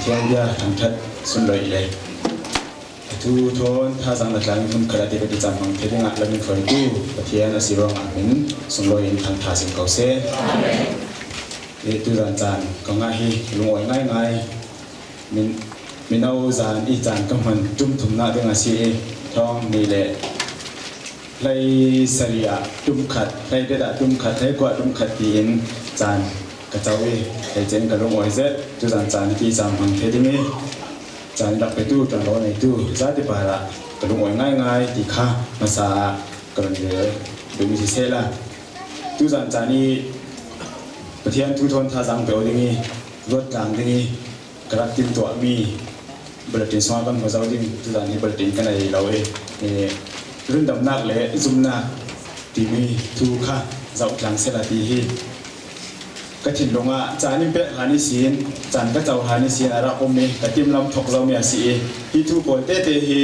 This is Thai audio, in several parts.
ทียนยาทางทัดสุนเลยเลยทุกทนถ้าสังกัดหลังมันกระดิบดิจำมังเทดิงะแล้วมีคนกู้ประเทศนั้นสิรองมินสุนเลยทางทาสิงเกาเซ่เอตุรันจานก็ง่ายลงง่ายง่ายมินเอาจานอีจานก็มันจุ่มถุงหน้าเรื่องอาชีท้องนี่แหละไล่เสียจุ่มขัดไล่เด็ดจุ่มขัดให้กว่าจุ่มขัดตีนจานกระเจ้าไอ้เจนกระลงไว้เสร็จตุรันจานที่จำมังเทดิงจานดับไปตู้จานร้อนในตู้จานที่ปาระกระลงไว้ง่ายๆที่ข้ามาสากระเดือดูมีเสละตู้จานนี้ประเทศทุกทนท่าสังเปลวนี้รถกลางนี้กระติมตัวมีบริษัทสมาคมของเราดิ้งทุกท่านนี้บริษัทกันในเรารุ่นดำนักเลยซุ่มนักที่มีทุกข้าเรากลางเสละที่กระถิ่นลงอ่ะจานิเป็ดหานิสินจานก็เจ้าหานิสินอาราคมนี้กระติมลำถกเราเมียสีที่ทุกคนเตะฮี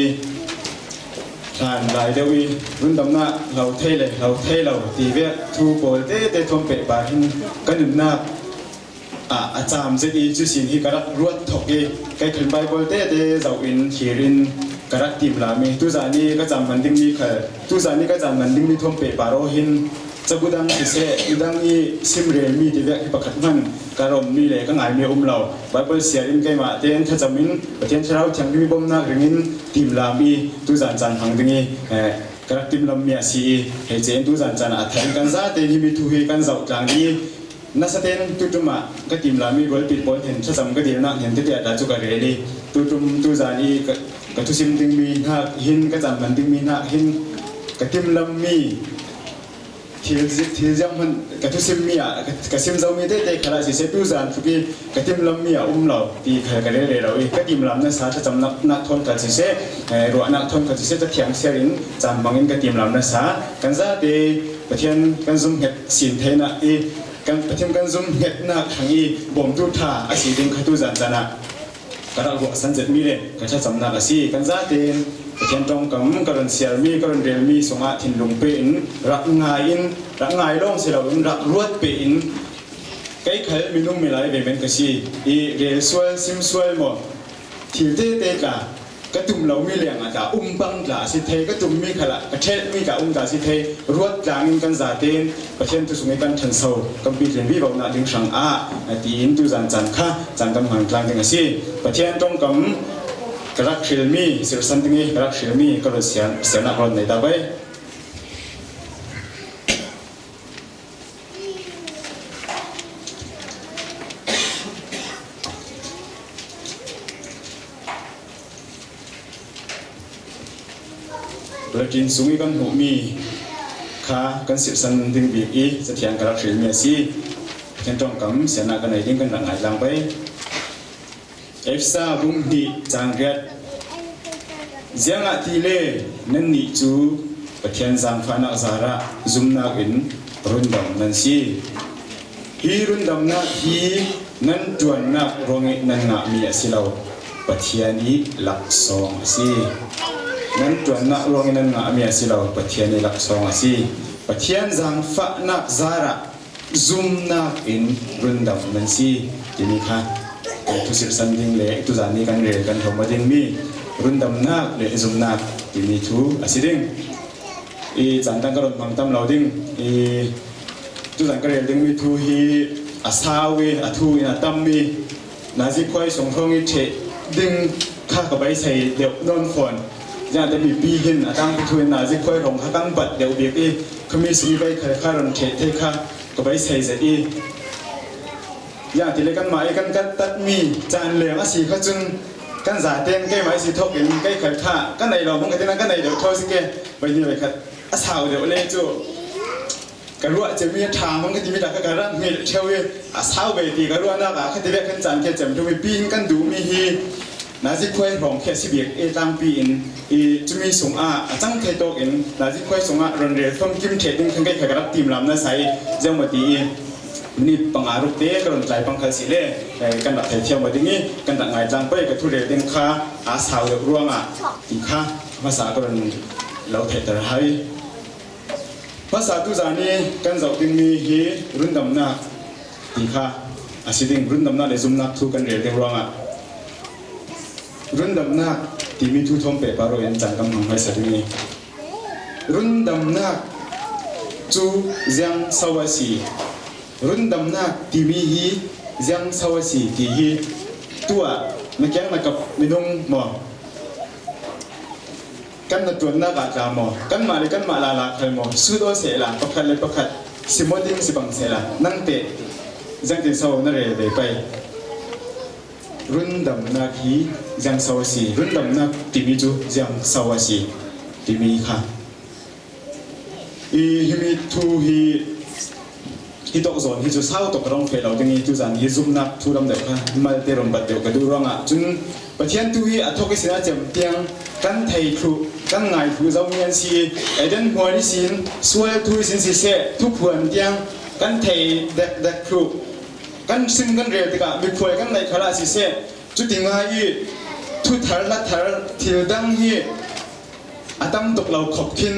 ทานหลายเดวีรุ่นดำนักเราเทเลยเราตีเวททุกคนเตะทมเป็ดบาหินกันหนึ่งนักอาจารย์เจดีจุสินที่กระรวดถกเกไกขึ้นไปบนเตะเจ้าอินขีรินกระติมลามีทุจานี้ก็จำมันดิ้งมีใครทุจานี้ก็จำมันดิ้งมีทมเป็ดบาโรหินจะกูดังที่เสกูดังนี้ซิมเรียนมีที่เวกที่ประคัดมันการอมมีเลยก็ง่ายมีเราไบเบิลเสียรินไกมาเต้นถ้าจำมินประเทศเราเชียงมีบ่มนักเรื่องนี้ทีมลามีทุจานจันทางดิ้งนี้กระติมลำเมียสีเฮเจนทุจานจันอัฐแทนกันซะเต้นที่มีทุยกันเจ้ากลางนี้นัสเต้นตุจุมาก็ทีมลามีบอลปิดบอลเห็นถ้าจำก็ดีนะเห็นที่เดียดาจุกเรลีตุจุมตุจานีก็ทุสิมดิ้งมีหักหินก็จำมันดิ้งมีหักหินกระติมลำมีที่จะมันกระทุ้มมีอ่ะกระซิมเจ้ามีได้ขณะที่เซตุจานทุกี้กระติมลำมีอ่ะเราที่ใครกันเลยเรากระติมลำนั้นสาจะจำนักทนกันสิเสรัวนักทนกันสิเสจะเถียงเสียงจำบางอินกระติมลำนั้นสากันซะที่ประเทศกันซุ่มเห็ดสินเทนะกันประเทศกันซุ่มเห็ดนักทางบ่มตุท่าอาศัยดึงขตุจานจานะกระหัวสันเจ็ดมีเลยกันจะจำนักอาศัยกันซะที่ประเทศตรงกับกรณีเสียมีกรณีเรียลมีสงอาทินลงเป็นรักง่ายลงเสียเรารักรวดเป็นใกล้ใครมีนุ่มมีหลายเป็นกษีเรียลสวยซิมสวยหมดที่เตะกระตุ้มเรามีแรงอ่ะบังกะสิเทกระตุ้มมีขละกระเทศมีกะกะสิเทรวดกลางกันจ่าเต้นประเทศตุสมัยกันทันโซกัมพีเรียนวิบากนาดึงสังตีอินตุจันข้าจันกำหังกลางกันสิประเทศตรงกับกระเขียนมีสิ่งสันติกระเขียนมีก็เลยเสียนักรบในตาไปเรากินสูงกันหูมีขากันสิ่งสันติบีอีจะเถียงกระเขียนมีสิเช่นตรงกับเสียนักกันในดิ้งกันหลังไหลหลังไปเอฟซ่าบุ้งดีจางเรียดเสียงที่เล่นั่นนี่จูประเทศสังฟานักสาระซุ่มนักอินรุ่นดำนั่นสิฮีรุ่นดำนักฮีนั่นจวนนักรองนั่นนักมีสิเราประเทศนี้หลักสองสินั่นจวนนักรองนั่นนักมีสิเราประเทศนี้หลักสองสิประเทศสังฟานักสาระซุ่มนักอินรุ่นดำนั่นสิที่นี่ค่ะทุกสิ่งสันติเล่ทุกอย่างนี้กันเรียนกันทำมาดิ้งมีรุ่นดำนักเล่ซุ่มนักที่มีทูอาศัยดิ้งจันทังกระโดดมังตั้มเราดิ้งทุกอย่างก็เรียนดิ้งมีทูฮีอาสาวีอาทูอินาตั้มมีนาซิควายส่งทองอิเชดิ้งข้ากับใบใส่เดี๋ยวนอนฝนยังจะมีปีหินตั้งทูนาซิควายของข้าตั้งบัดเดี๋ยวเบียกเขามีสีใบข้ารอนเชเทข้ากับใบใส่เสร็จอย่างที่เล็กกันหมายกันตัดมีจานเหลืองสีข้าจึงกันสาเต้นใกล้หมายสีทบกันใกล้ขัดข้ากันในเรามึงกันที่นั่นกันในเดี๋ยวโทษสิแกไปนี่ไปขัดอาสาวเดี๋ยวเล่จูกันรู้จะมีทางมึงกันที่มีแต่กันรันมีเชวีอาสาวไปตีกันรู้นักขัดที่เล็กกันจานแค่จำทุกปีนกันดูมีฮีนาซิควายของแค่สิบเอ็ดตั้งปีอินจะมีสงจังเทโตอินนาซิควายสงรอนเรียฟงกิมเทดิ้งขึ้นใกล้ขัดรับทีมลำนั้นใส่เจ้ามาตีนี่ปังอารุเตะกระโดดใจปังคันสิเล่กันดักเที่ยวมาดิ้งนี้กันดักไงจังไปกับทุเรศดิ้งข้าอาสาวเดือดร้อนอีกข้าภาษากระโดดเราเทตระหายภาษาตุจานีกันจะดิ้งมีฮีรุ่นดำนักอีกข้าอาศัยดิ้งรุ่นดำนักเลยซุ่มนักทุกันเรียดิ้งร้อน รุ่นดำนักที่มีทุทมเปปาโรยันจังกำลังให้สัตว์นี้รุ่นดำนักจูยังสวัสดีรุ่นดำนักที่มีฮียังสวัสดีที่ฮีตัวไม่แก่มากับไม่ต้องหมอกันนัดตัวนักอาจารย์หมอกันมาเลยกันมาลาลาใครหมอสุดโอเสละประคัดเลยประคัดสิบโมดิ้งสิบังเสละนั่งเตะยังติดเสานั่นเลยไปรุ่นดำนักฮียังสวัสดีรุ่นดำนักที่มีจูยังสวัสดีที่มีค่ะฮิมิทูฮิตกซอนฮิจูเศร้าตกร้องเฟลเราดึงฮิจูจันฮิซุมนักทูรำเด็กค่ะมาเตรมบัดเดียวกันดูร้องอ่ะจนประเทศทูฮิอัทกิสินาเจมเตียงกันไทยครูกันไงครูเจ้าเมียนซีเอเดนหัวดิสินสวยทูสินสิเสทุกผวนเตียงกันไทยเด็กครูกันซิมกันเรียติกะมีผวยกันในคลาสิเสจุดที่ง่ายทุกทาร์ละทาร์ที่ดังฮิอาตมตกเราขบคิน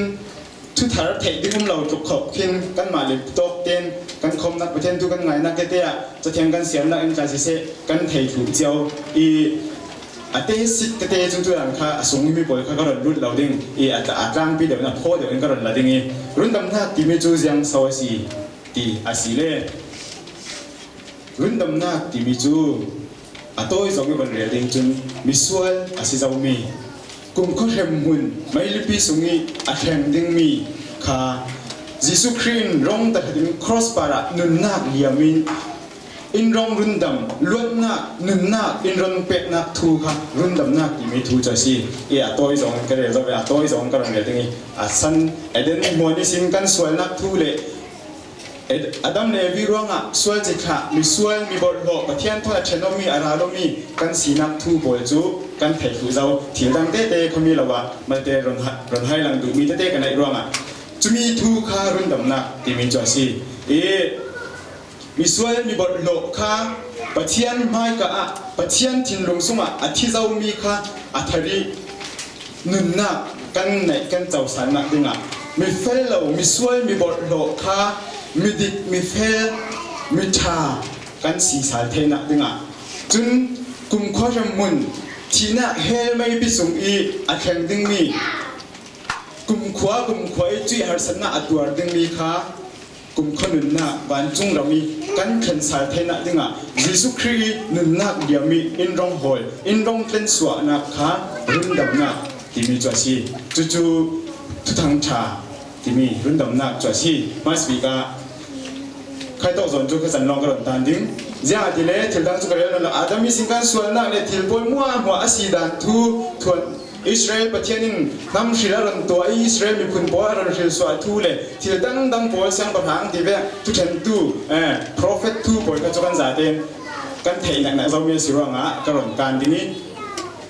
ทุกทาร์เทดิมุมเราตกขบคินกันมาเลยตกเตียนกันคมนักประเทศทุกกันไงนักเตะจะเทียงกันเสียงนักอินการสิเสกันไทยถูกเจ้าอาเตสิกเตะจนตัวหลังค่ะส่งมีบอยค่ะก็รรุ่นเราดิ้งอาจจะกลางปีเดียวนะพ่อเดี๋ยวก็รละดิ้งรุ่นดำหน้าที่มีจูยังสวัสดีที่อาศิเล่รุ่นดำหน้าที่มีจูอาโต้ยส่งมีบนเรือดิ้งจนมีส่วนอาศิเจ้ามีกุมข้อเทมหุ่นไม่ลิปิส่งมีอาเทมดิ้งมีค่ะยิสุครีนร้องแต่ถึงครอสปาระนุนนักเลียมินอินรองรุ่นดำล้วนนักนุนนักอินรองเป็ดนักทูค่ะรุ่นดำนักที่มีทูจะสิอาโต้ยส่งกันเลยจะไปอาโต้ยส่งกันเลยดิ้งสันเอเดนมัวนิสินกันสวยนักทูเลยอดัมเลวีร้องอ่ะสวยจิค่ะมีสวยมีบทบอกประเทศทั่วเชนมีอาราโลมีกันสีนักทูบอยจูกันเทฟูเจ้าที่ดังเต้เขามีละว่ามาเตรอนให้หลังดูมีเต้กันในร้องอ่ะจะมีทูคารุ่นดำนักที่มีจ่อสิมีสวยมีบทบอกค่ะประเทศไม่กะประเทศทิ้งลงสมาอาทิเจ้ามีค่ะอัฐรินุนนักกันในกันเจ้าสารนักดึงอ่ะมีเฟลเรามีสวยมีบทบอกค่ะมีดิมีเฟลมีชากันสีสารเทนักดึงอ่ะจนกุมข้อจำมุนที่นักเฮลไม่พิสูจน์อาแข่งดึงมีกุมขวาจุยหาสนะอัดตัวดึงมีค่ะกุมขนุนน่ะวันจุงเรามีกันขันสารเทนักดึงอ่ะยิสุครีนุนนักเดียมีอินรองหอยอินรองเป็นสวนักค่ะรุ่นดำนักที่มีจ่อชีจู่ทุทังชาที่มีรุ่นดำนักจ่อชีมาสปีกาใครต้องสนจุกสันลองกระโดดตันดิ้งเจ้าที่เล่ที่ดังสุกเรื่องนั้นอาจจะมีสิ่งการส่วนนักเนี่ยที่บนมัวหัวอาศีดันทูทวนอิสราเอลประเทศนึงน้ำศิลารันตัวอิสราเอลมีคุณพ่อรันศิลสวาทูเลยที่ดังพ่อเสียงประทังที่แบบทุเทนทูprophet ทูพ่อก็จะกันจ่าเต็มกันเทนักเรามีสิว่างะกระโดดการที่นี้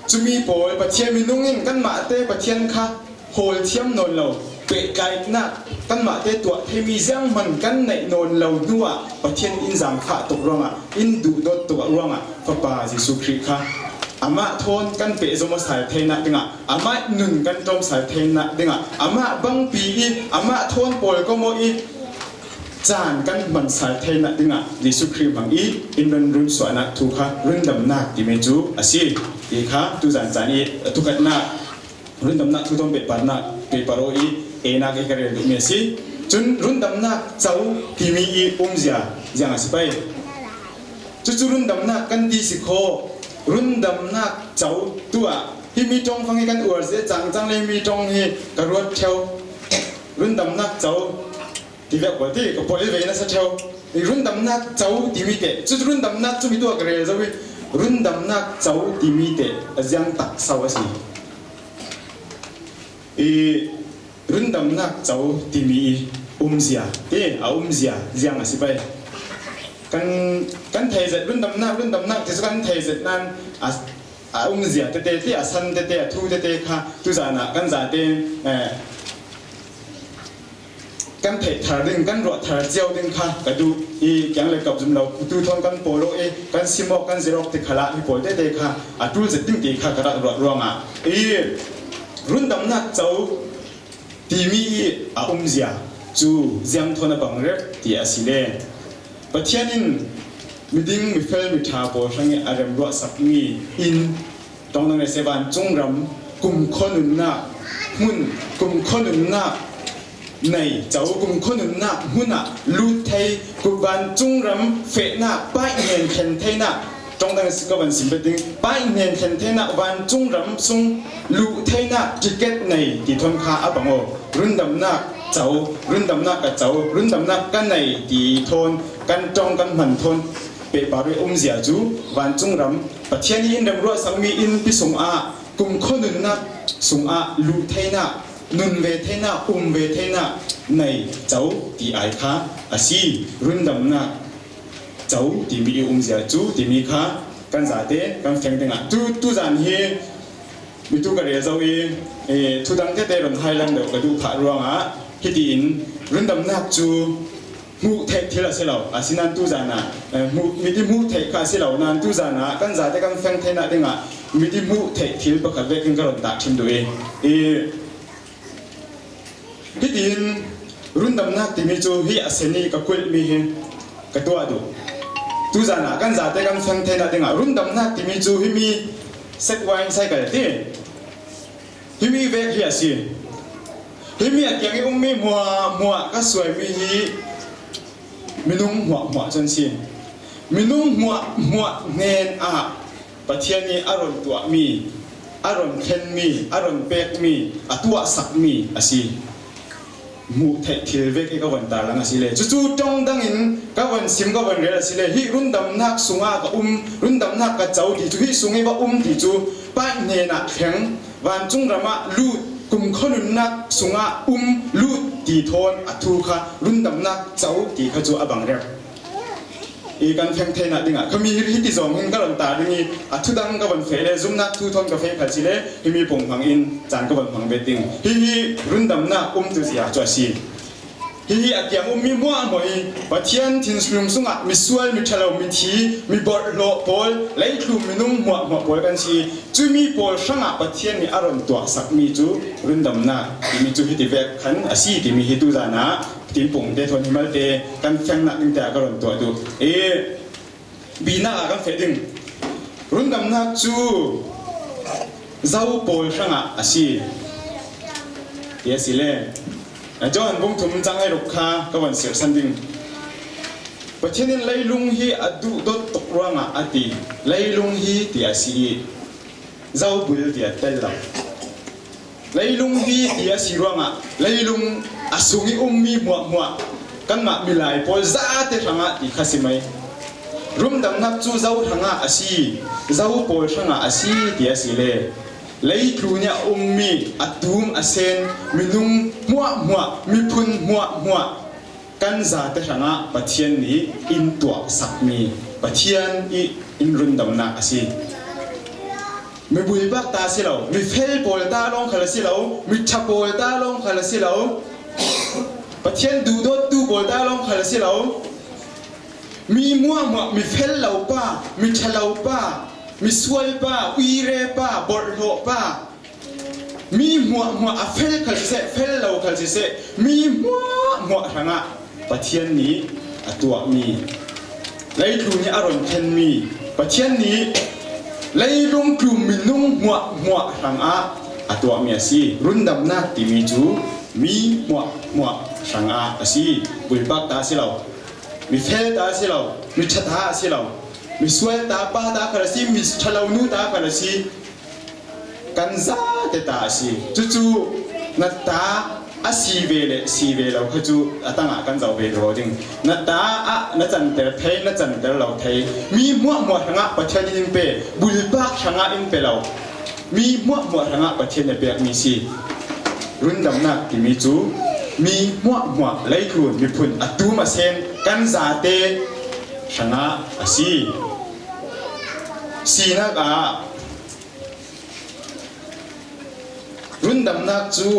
จะมีพ่อประเทศมีนุ่งเงินกันมาเตะประเทศค่ะโฮลเทียมนนเราเปะไก่นักกันมาเตะตัวที่มีเสียงมันกันในนนเราด้วยประเทศอินสังขะตกร่องอินดูดตัวร่องพระบายิสุคริค่ะอามาทนกันเปะสมสายเทนักดึงอามาหนึ่งกันจมสายเทนักดึงอามาบังปีอามาทนปอยก็โมอีจานกันมันสายเทนักดึงยิสุคริบังอินเป็นรุ่นสวยนักทุกค่ะรุ่นดำนักที่เมจูอาศิอีค่ะทุกจานทุกกันนักรุ่นดำนักทุกต้องเปิดปานนักเปิดปารอยนักเอกเรื่องมีสิจนรุ่นดำนักเจ้าที่มีเสียยังอาศัยไปจุดรุ่นดำนักกันดีสิโครุ่นดำนักเจ้าตัวที่มีจงฟังให้กันอวดเสียจังเลยมีจงให้กระรวดเทวรุ่นดำนักเจ้าที่แบบว่าที่ก็ปล่อยไว้นะสักเทวรุ่นดำนักเจ้าที่มีเตะจุดรุ่นดำนักจุดมีตัวกระเรซะวิรุ่นดำนักเจ้าที่มีเตะยังตักสาวสิรุ่นดำนักเจ้าที่มีเสียเสียยังอาศัยไปกันไทยเสร็จรุ่นดำนักที่สุดกันไทยเสร็จนั้นเสียเตะที่สันเตะทูเตะค่ะทุกสานะกันจ่าเตะกันไทยทาร์ดึงกันรอทาร์เจียวดึงค่ะกระดูยังเลยกับจุ่มเราดูทอนกันโปโลกันซิมอกกันซีร็อกติขละที่โปเตะค่ะดูเสร็จดึงตีค่ะกระดับรวมรุ่นดำนักเจ้าที่มีเสียจูเจียมทนบังเร็กที่อาศิเลประเทศนี้มีดิ้งมีเฟลมีทาโปช่างอารมณ์รัวสักมีอิน ตรงนั้นในเซวันจงรำกุมคนนุนนักหุ่นกุมคนนุนนักในเจ้ากุมคนนุนนักหุ่นน่ะลูไทยกุบันจงรำเฟน่ะป้ายเงินเข็นไทยน่ะตรงนั้นก็วันสิบเป็นป้ายเงินเข็นไทยน่ะวันจงรำซุงลูไทยน่ะจิเก็ตในที่ทนคาอับบังโอรุ่นดำนักเจ้ารุ่นดำนักกับเจ้ารุ่นดำนักกันในที่ทนกันจองกันมันทนเปิดบาร์เสียจูวันจงรำประเทศนี้อินเดียรัวสังมีอินพิสงอากุมคนนุนนักสงอาลูไทยน่ะนุนเวทน่ะเวทน่ะในเจ้าที่ไอค้าอาชีรุ่นดำนักเจ้าที่มีเสียจูที่มีค้ากันจ่าเต้กันแข่งเต็งอ่ะตู้จานเฮมีตู้กระเรียเจ้าทุดังเต้รอนไฮแลนด์เด็กกระดูผ่ารวงอ่ะฮิตินรุ่นดำนักจูมูเทคที่เราเสียเราอาศินันตู้จานะมีที่มูเทคข้าเสียเรานันตู้จานะกันจ่าเต้กันแข่งเต็งอ่ะเต็งอ่ะมีที่มูเทคที่ประกาศเวกินกระโดดตัดชิมด้วยพี่ดินรุ่นดำนักที่มีจูฮีอาเซนีกับคุยมีกระตัวดูตู้จานะกันจ่าเต้กันแข่งเต็งอ่ะเต็งอ่ะรุ่นดำนักที่มีจูฮีมีเซ็กไวน์ใส่กันที่ฮีมีเวกฮีอาซีฮีมีอะไรอย่างนี้มีมัวก็สวยมีนุ่งหัวจนสิมีนุ่งหัวเงินประเทศนี้อารมณ์ตัวมีอารมณ์เข็นมีอารมณ์เป็กมีตัวสักมีอาศิมูเททิลเวกก็วันตาลังอาศิเลยจู่ๆจงดังอินก็วันซิมก็วันเรียอาศิเลยฮิรุ่นดำนักสุงอาก็รุ่นดำนักก็เจ้าที่จู่ฮิสุงให้ว่าที่จู่ป้ายเนนักแข็งวันจงระมาลูดกุมขนุนนักสุงอาลูดตีโทนทูค่ะรุ่นดำนักเจ้าที่เขาจู่อบังเรียกันแข่งเทนัดดิ้งเขามีฮิติจงเห็นก็หลังตาดิ้งทุดังก็วันเฟรซุ่มนักทุทอนกาแฟขัดสิเลยมีผงพังอินจานก็วันพังเบตติ้งรุ่นดำนักตุเสียจ่อซีอัดยังมีมัวหมอยประเทศทิ้งสุ่มสุงมีสวยมีเฉลามีทีมีบอลโลบอลไล่คลุมมีนุ่มหัวบอลกันสิจู่มีบอลช่างประเทศมีอารมณ์ตัวสักมีจู่รุ่นดำนักมีจู่ฮิติเวกขันอาศัยที่มีฮิตุจานะทีมปุ่งเดทอนฮิมัลเตกันแข่งนักตั้งแต่ก็รอนตัวดูบีน่ากันเฟดิงรุ่นดำนักจู่เจ้าบอลช่างอาศัยเดี๋ยวสิเล่จอห์นบุ้งทุ่มจังให้ลูกค้าก็วันเสียสันดิงประเทศนี้ไล่ลุงฮีอดูดตกรังอาตีไล่ลุงฮีที่อาศัยเจ้าบุญที่อาเตลล์ไล่ลุงฮีที่อาศัยรังไล่ลุงอาสุงิมีมัวกันมามีหลายพอจ้าเตะทางที่ข้าสิไม่รุ่มดำนักจู่เจ้าทางอาศัยเจ้าพอทางอาศัยที่อาศัยเลยไล่ครูเนี่ยมีอัดดุมอาเซนมีนุ่งมัวมีพุนมัวกันจาเตะทางประเทศนี้อินตัวสักมีประเทศอินรุ่นดำนักอาศัยมีบุยบักตาสิเรามีเฟลโปลตาลงขลัสิเรามีชับโปลตาลงขลัสิเราประเทศดูโปลตาลงขลัสิเรามีมัวมีเฟลเหล่าป้ามีชะเหล่าป้ามีสวยป้าวีเรป้าบอลโลป้ามีมัวเฟลขลัสิเฟลเหล่าขลัสิมีมัวทางประเทศนี้ตัวมีไล่ดูนี่อารมณ์เช่นมีประเทศนี้ไล่ลงกลุ่มมีนุ่งมัวทางตัวมีสิรุ่นดำนักที่มีจูมีมัวทางสิบุยปักตาสิเรามีเฟลตาสิเรามีชัดตาสิเรามีสวยตาป้าตาขลัสิมีชะลานูตาขลัสิกันซาเตตาสิจู่นัดตาสีเวลเราคือจู่ตั้งกันเจ้าเวลโรดิงนัดตานัดจันเตอร์ไทยนัดจันเตอร์เราไทยมีมัวทางประเทศนี้เป็นบุลบักทางอินเป็นเรามีมัวทางประเทศนี้เป็นมีสิรุ่นดำนักที่มีจู่มีมัวไล่ครูมีพุ่นอัตุมาเซนกันซาเตทางสีนักรุ่นดำนักจู่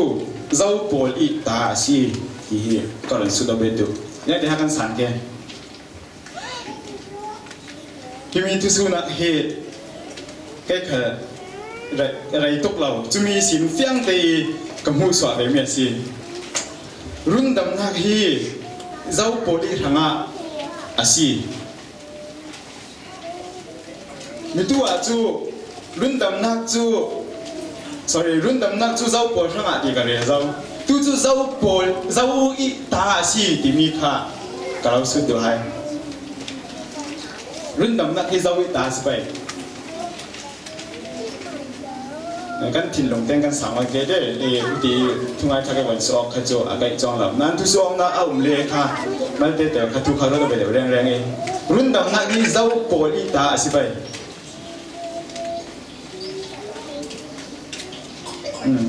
เจ้าโพลอีตาสิที่ก็เลยสุดเบ็ดดูเนี่ยเดี๋ยวกันสันแกที่มีทุสุนักเหตุแค่อะไรตกเราจะมีสินเฟี้ยงตีกับหูสวดเลยเมียสิรุ่นดำนักฮีเจ้าโพลอีทางอาศิมีตัวจู่ รุ่นดำนักจูsorry รุ่นดำนักจูเจ้าปวดช่างอะไรกันเลยเจ้าตูจูเจ้าปวดเจ้าอีตาสีที่มีค่ากล่าวสุดด้วย รุ่นดำนักที่เจ้าวิตาสไปกันถิ่นลงเต้นกันสามวันเกเดดีทุ่งไอ้ข้าแกวันสอบข้าโจอาไกจองหลับนั้นทุกสองน่าเอาเลี้ยค่ะมันเตะแต่ข้าทุกข้าก็ไปเดี๋ยวแรงเองรุ่นดำนักที่เจ้าปวดอีตาสไป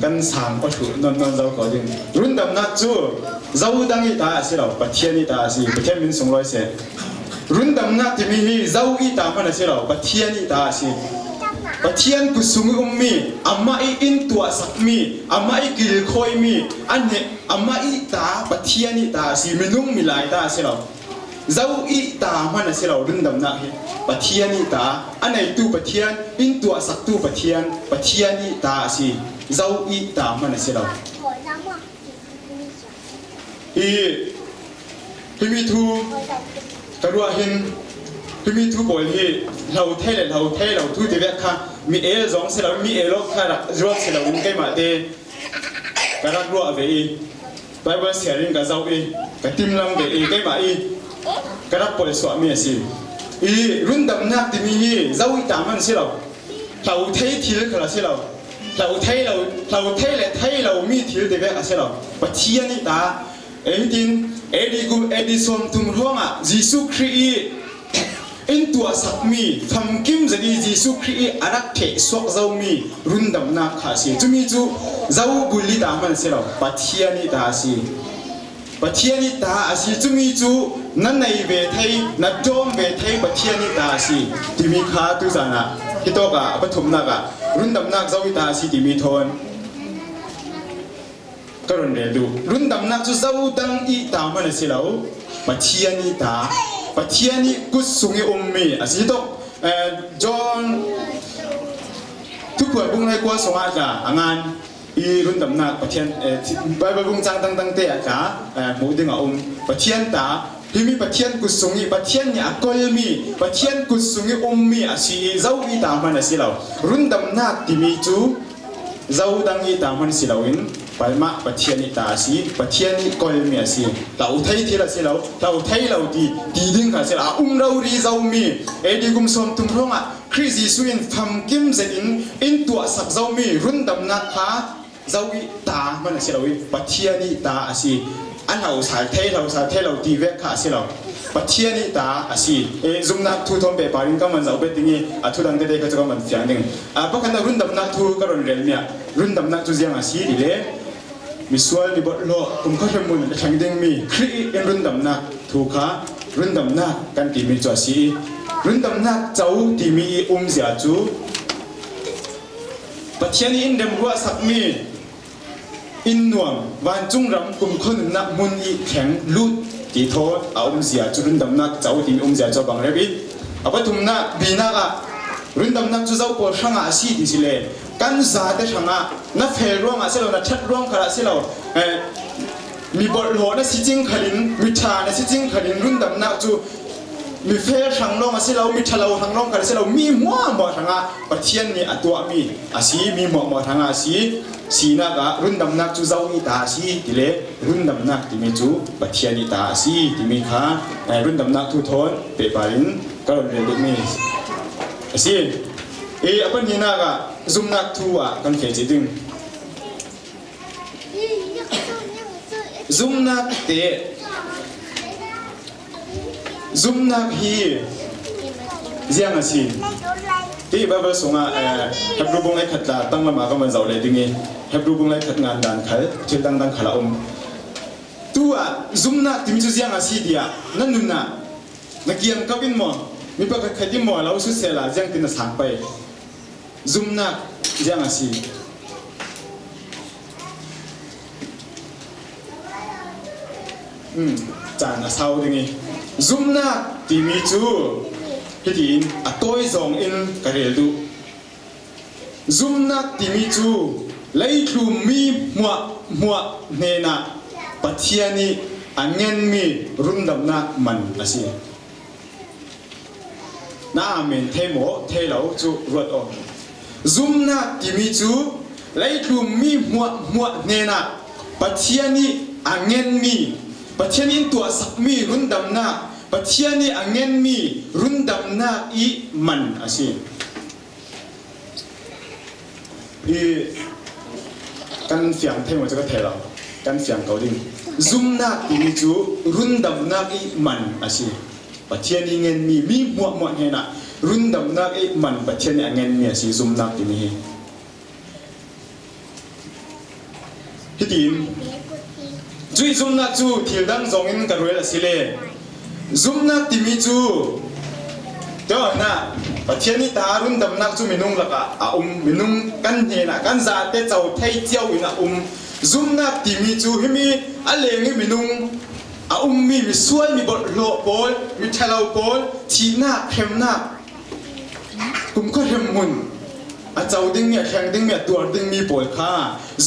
กันสามก็ถูกนอนเจ้าก็ยังรุ่นดำนักจู่เจ้าดังอีตาสิเราปะเทียนอีตาสิปะเทียนมินส่งร้อยเศษรุ่นดำนักที่มีเจ้าอีตามันสิเราปะเทียนอีตาสิปะเทียนกุศลมีอามาอินตัวสักมีอามากิลคอยมีอันนี้อามาอีตาปะเทียนอีตาสิมินุ่งมีลายตาสิเราเจ้าอีตามันสิเรารุ่นดำนักปะเทียนอีตาอันไหนตู้ปะเทียนอินตัวสักตู้ปะเทียนอีตาสิเจ้าอีตามันสิเราพี่มีทูกระรัวหินพี่มีทูบอลที่เราเทเราทูที่เวกค่ะมีสองเสลามีล็อกค่ะรัวเสลาวิ่งใกล้มาเตะกระรักรัวเวไปว่าเสียริงกับเจ้ากับทีมลำเวใกล้มากระรักบอลสวามีสิรุ่นดำนักที่มีเจ้าอีตามันสิเราเททีละค่ะสิเราเทเรามีทีละเวกสิเราปะเทียนี่ตาดินเอดิสอมตุมร้องอ่ะยิสุครีอินตัวสักมีทำกิมจะดียิสุครีอารักเทสวกเจ้ามีรุ่นดำนักขาสีจุมีจูเจ้าบุลีตามันเสียเราปะเทียนี่ตาสีจุมีจูนั่นในเวทีนัดจอมเวทีปะเทียนี่ตาสีที่มีขาตุจานะที่โตกะปฐมนักะรุ่นดำนักเจ้าวิตาสีที่มีทนก็รุนแรงดูรุ่นดำนักจุดเจ้าดังอีตามันสิเราปะเทียนี่กุศลมีอาศัยตกจอนทุกคนบุ้งให้กว่าสงฆ์จ้ะงานรุ่นดำนักปะเทียนไปบุ้งจังตั้งเตะจ้ะหมู่ดึงปะเทียนตาที่มีปะเทียนกุศลปะเทียนเนี่ยก็มีปะเทียนกุศลมีอาศัยเจ้าอีตามันสิเรารุ่นดำนักที่มีจูเจ้าดังอีตามันสิเราอินไปมาปะเทียนตาสีปะเทียนก็เมียสีเราไทยที่ละสิเราไทยเราดีดิ้งกันสิเราเราดีเจ้ามีดีกุมสมตุ่มร้องอ่ะคริสต์สุอินทำกิมเซอินตัวสักเจ้ามีรุ่นดำนักขาเจ้าอีตามันสิเราปะเทียนตาสีอันเราสายไทยเราดีเวกขาสิเราปะเทียนตาสีซุ่มนักทุทอมเปปารินก็มันจะเป็นอย่างนี้ทุดังเด็กก็จะก็มันเสียงหนึ่งเพราะกันรุ่นดำนักทุก็รุนแรงเนี่ยรุ่นดำนักทุเสียงสีดีเลยมิสวาลดิบโลผมก็เห็นมุนทางเด้งมีครีเอ็นรุ่นดำนักถูกค่ะรุ่นดำนักกันที่มีตัวสีรุ่นดำนักเจ้าที่มีเสียจูปะเทียนอินเดมรัวสักมีอินนวมวันจุงรำกุมคนนักมุนอีแข็งลุดที่โทษเอาเสียจูรุ่นดำนักเจ้าที่มีเสียจูบังเรบิเอาไปทุ่มนักบีนักรุ่นดำนักจูเจ้าปวดช่างอาชีพที่สิเลกันซาแต่ช่างนับเฟร่วงสิเรานับชัดร่วงขนาดสิเรามีบทโหนะสิจิงขลินมีชานะสิจิงขลินรุ่นดำนักจูมีเฟรช่างร่วงสิเรามีชะเราทางร่วงขนาดสิเรามีมั่วบ่ทางปะเทียนนี่ตัวมีอาชีมีหมอทางอาชีสีนักรุ่นดำนักจูเจ้าอีตาสีที่เล่รุ่นดำนักที่มีจูปะเทียนอีตาสีที่มีขารุ่นดำนักทุทนเปปารินก็เรียนเด็กมีสิapa ni naga zoom nak tua kan ke jiding zoom nak hi ziang asi ti ba songa hebru bong ai khatla tang lama ka man zaw le dingi hebru bong ai khat ngan dan khal thil dang khala tua zoom nak ti mi chu ziang asi dia nanunna nakiam kabin mo mi pa khati mo lau su sela ziang tin sang pai zoom nak ziang asi chan asau dingi zoom nak ti mi chu hitin atoi zong in karel du zoom nak ti mi chu lai thu mi muwa nena pathiani angen mi rundam nak man asi na amen themo thelo chu ruat on ซุมนักที่มีจูไล่กลุ่มมีหัวเนน่ะปัจเจียนี้อังเงินมีปัจเจียนี้ตัวสักมีรุนดำนักปัจเจียนี้อังเงินมีรุนดำนักอีมันอาชีกันเสียงเท่หมดจะก็เทเรากันเสียงเกาดิ่งซุมนักที่มีจูรุนดำนักอีมันอาชีปัจเจียนี้เงินมีหัวเนน่ะรุนดำนักอีมันปัจเจียนี้อังเงินมีอาชีซุมนักที่มีที่ทีมจุยซุมนักจูที่ดังจงอินกันรวยละสิเลซุมนักที่มีจูเจ้าหน้าประเทศนี้ตารุนดำนักจูมินุงละกะมินุงกันเฮนะกันซาเตเจ้าไทยเจ้าอินะซุมนักที่มีจูให้มีอะไรเงี้ยมินุงมีสวยมีบทโลโปลมีเทลาโปลทีหน้าเข้มหน้ากุมก็เข้มมุนอาเจ้าดึงเนี่ยแข่งดึงเนี่ยตัวดึงมีปวดขา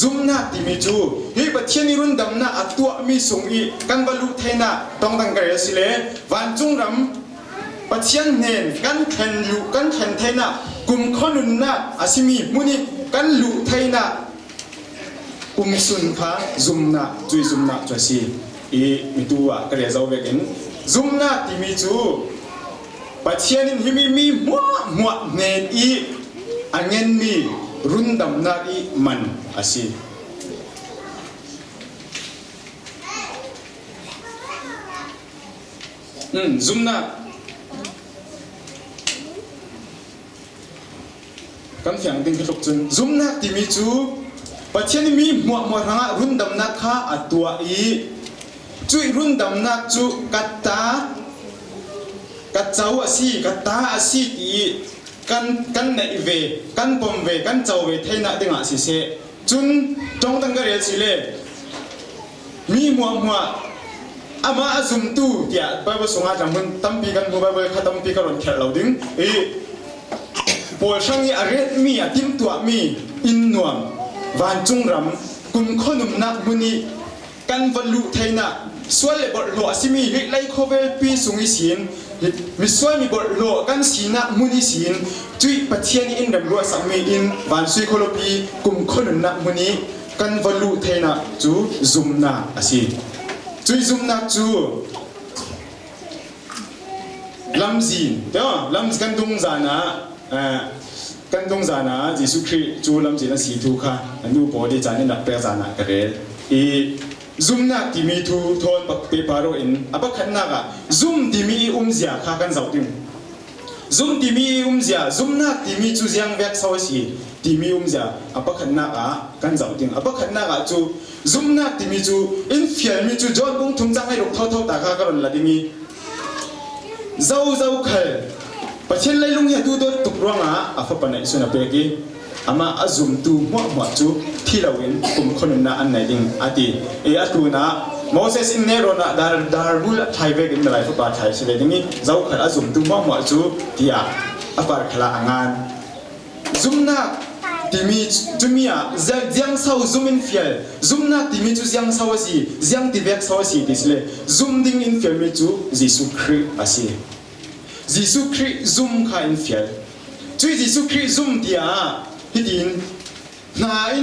ซุ่มหน้าที่มีจูเฮ้ยประเทศนี้รุ่นดำหน้าตัวมีสูงอีกันบรรลุเทน่ะต้องตั้งใจสิเลวันจุงรำประเทศเนนกันแข่งลุกันแข่งเทน่ะกุมข้อนุนน่ะอาศิมีมุนีกันลุเทน่ะกุมสุนขาซุ่มหน้าจุยซุ่มหน้าจุยสิมีตัวกระเดียเจ้าเวกินซุ่มหน้าที่มีจูประเทศนี้มีหัวเนนอีอันเงินมีรุนดำนักอีมันอาชีซุมนักกันเสียงดึงกระตุกจนซุมนักที่มีจูประเทศนี้มีหัวทางรุนดำนักข้าอัตัวอีจุยรุนดำนักจูกัตตากัตเจ้าอาชีกัตตาอาชีอีกันในเวกันปมเวกันเจ้าเวเทน่ะดึงอาศิเสจุนจงตั้งกระเรียสิเลมีหัวอามาอาซุมตู้เดียไปว่าสงอาจจะมันตั้มปีกันหัวไปขัดตั้มปีกันหล่นแขกเราดึงปวดช่างนี้อะไรมีติมตัวมีอินนวมวันจุงรำกุมขนุมนักมุนีกันบรรลุเทน่ะส่วนเลยบทหล่อสิมีไล่โคเวลปีสุงอิสินมีส่วนมีบทหล่อกันสีน่ะมุนีสินจุยประเทศนี้อินดำรัวสักมีอินวันสุยโคโลปีกุมขนุนนักมุนีกันบรรลุเทน่ะจูซุมน่ะอาศิจุยซุมน่ะจูลำจีนเด้อลำกันดงจานะกันดงจานะจิสุครีจูลำจีนสีทุกข์อันดูพอดีจานี่นักเปรจานะกระเรซุมนักที่มีทูทอนปักเปปาโรอินอัปขันนักซุมที่มีเสียข้ากันเจ้าติมซุมที่มีเสียซุมนักที่มีจูเสียงแบกสาวสีที่มีเสียอัปขันนักกันเจ้าติมอัปขันนักจูซุมนักที่มีจูอินฟิลมีจูจอดบุ้งทุ่งจังให้ลูกเท่าตาข้ากันละที่มีเจ้าเขยประเทศไรลุงเฮียดูตัวตุกร้องอัฟปันไอสุนับเปกีอามาอาซุมตูหัวจูที่เราเห็นกลุ่มคนนั้นอันไหนดิ่งอาทิอัตุนะโมเสสอินเนโรนะดาร์บุลไทยเวกินมาไลฟ์ปาไทยเสด็จนี้เจ้าขลาซุมตูหัวจูที่อาปาร์ขลาอ่างซุมนักที่มีจุมีเจียงสาวซุมอินฟิลซุมนักที่มีจูเจียงสาวสีเจียงที่เวกสาวสีดิสเลซุมดิ่งอินฟิลมีจูยิสุคริอาศัยยิสุคริซุมข้าอินฟิลจูยิสุคริซุมที่ฮิดินนาย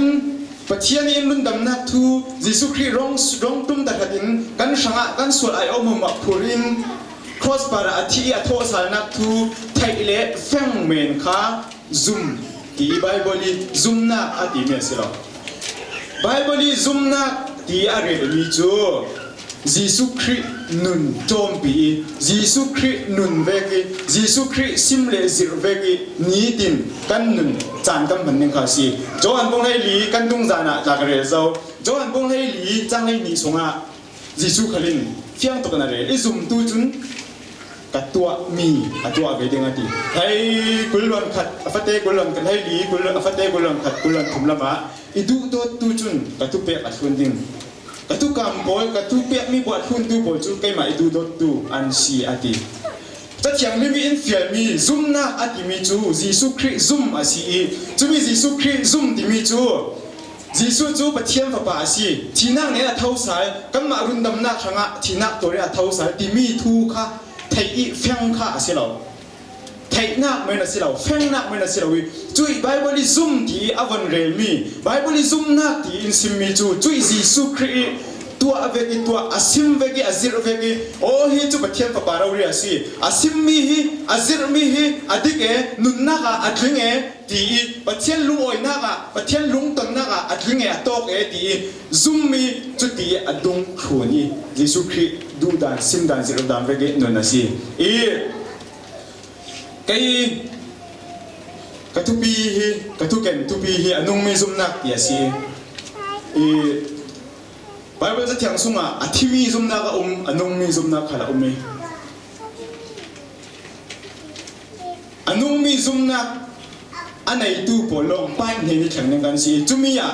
ประเทศนี้รุ่นดำนักทูยิสุคริร้องตุ้มตะกัดินกันช่างกันสวดไออมมาพูรินครอสปาราที่อัทโอสารนักทูไทยเล่แฟงเมนข้าซุมที่ไบเบิลีซุมนักอดีเมสละไบเบิลีซุมนักที่อะไรมีจูยิสุครินุนโจมปียิสุครินุนเวกิยิสุคริซิมเลซิร์เวกินี้ดินกันนุนจานกันมันนึงข้าสิจวนพงให้ลีกันดุงจานะจากเรือเจ้าจวนพงให้ลีจังให้นิสงะยิสุขลินเที่ยงตกนั่นเลยซุมตูจุนกัดตัวมีกัดตัวเวดิงอดีให้กุลวันขัดอัฟเตกุลวันกันให้ลีกุลอัฟเตกุลวันขัดกุลวันถุมละมาอิดูตัวตูจุนกัดตุเปะกัดฟุนดิงกัตุกำบอลกัตุเปียมีบทคุณดูบทจูใกล้มาดูดดูอันซีอดีจะเถียงไม่มีอินฟิลมีซุมนะอดีมีจูยิสุคริซุมอาศีจูมียิสุคริซุมที่มีจูยิสุจูปะเทียนฟ้าป่าสีที่นั่งเนี่ยเท่าสายกันมารุนดำนักช่างที่นักตัวเนี่ยเท่าสายที่มีทูค่ะไทยเฟียงค่ะสิเราไท ไทยนักไม่น่าสิเราแฟงนักไม่น่าสิเราจุยไบเบิลซุ่มที่อวันเรมีไบเบิลซุ่มนักที่อินซิมีจุยยิสุคริตัวเวกิตัวอาซิมเวกิอาซิรเวกิโอ้ฮิจุปะเทียนปะปาราเรียสิอาซิมมีฮิอาซิรมีฮิอดิเกนุนนักอัดลิงเอตีปะเทียนลุงโอยนักปะเทียนลุงตังนักอัดลิงเอตอกเอตีซุมมีจุดตีอดุงครูนี่ยิสุคริดูดานซิมดานซิรดานเวกินุนนะสิกะทุปีฮิกะทุเกนทุปีฮิอนุงมีซุมนักตีสิBible จะเถียงสุ่งอาทิมีซุมนักอนุงมีซุมนักขละมีอนุงมีซุมนักอันไหนตู้ปลงป้ายเห็นที่แข่งกันสิจุมีอ่ะ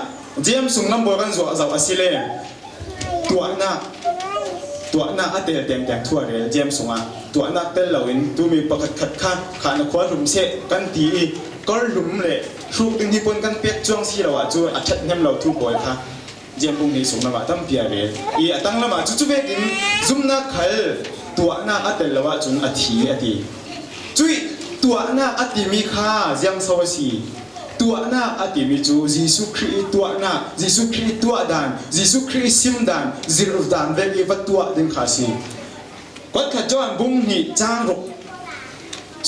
เจมสุ่งลำบากกันสวะสาวสิเลตัวนักอันเดียเต็มทั่วเลยเจมสุ่งอ่ะตัวนักเต้นเหล่าอินตู้มีประคัดขานักขวาหลุมเสะกันตีก็หลุมเลยชุกดึงที่ปนกันเปียกจ้วงสีเราอ่ะจู่อัดชัดเนี่ยเราทุกคนค่ะเจียมปุ่งนี้ส่งละมาตั้งเปียเรตั้งละมาจุดเวกินซุ่มนักขัลตัวนักอัดเดลละว่าจุนอัฐิอัฐิจุยตัวนักอัฐิมีค่าเจียมสวัสดีตัวนักอัฐิมีจูยิสุคริตัวนักยิสุคริตัวดานยิสุคริซิมดานซิรุดานเวกิวัตตัวดินขาสีกัดขจรบุ้งนี้จางรก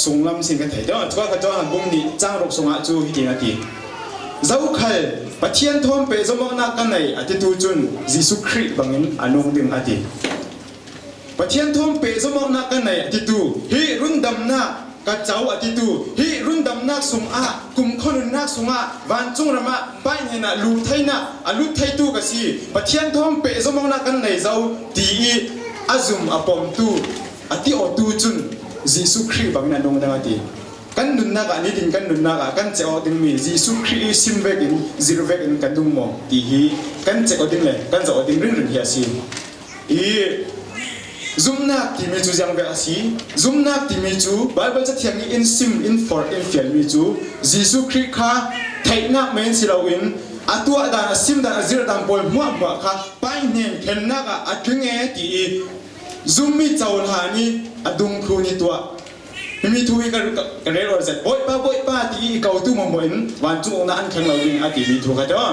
ส่งลำสิ่งกันไทยเด้อกัดขจรบุ้งนี้จางรกส่งอาจูฮิตินาทีเจ้าขัลปะเทียนทอมเปจมองนักกันไหนอาทิตย์ตูจุนยิสุคริบังอินอนุงดึงอาทิตย์ปะเทียนทอมเปจมองนักกันไหนอาทิตย์ตูฮีรุ่นดำนักกัดเจ้าอาทิตย์ตูฮีรุ่นดำนักสุงอากุมคนนักสุงอาวันจุงระมาไปเนี่ยนะลูไทยนะลูไทยตูก็สิปะเทียนทอมเปจมองนักกันไหนเจ้าดีอาซุมอปอมตูอาทิตย์อตูจุนยิสุคริบังอินอนุงดึงอาทิตย์กันนุนนักอันนี้ดินกันนุนนักกันเจ้าดินมียิสุคริซิมเวกินซิรเวกินกันดุงโมตีฮีกันเจ้าดินเลยกันเจ้าดินเรื่องเฮียสิซุมนักที่มีจูจังเวอสิซุมนักที่มีจูไบเบิลจะเทียงอินซิมอินฟอร์อินเฟียลมีจูยิสุคริค่ะไทยนักเมนสิเราอินอัตัวดานซิมดานซิรดานบอลมัวค่ะไปเนี่ยเห็นนักอัดถึงเอตีซุมมีเจ้าหานี่อดุงครูนี่ตัวมีทุยกันเรื่องอะไรบ่อยป้าที่เก่าตู้มาเหมือนวันจุงนั้นแข่งเราดิอาทิตย์มีทุกข์จ้ะ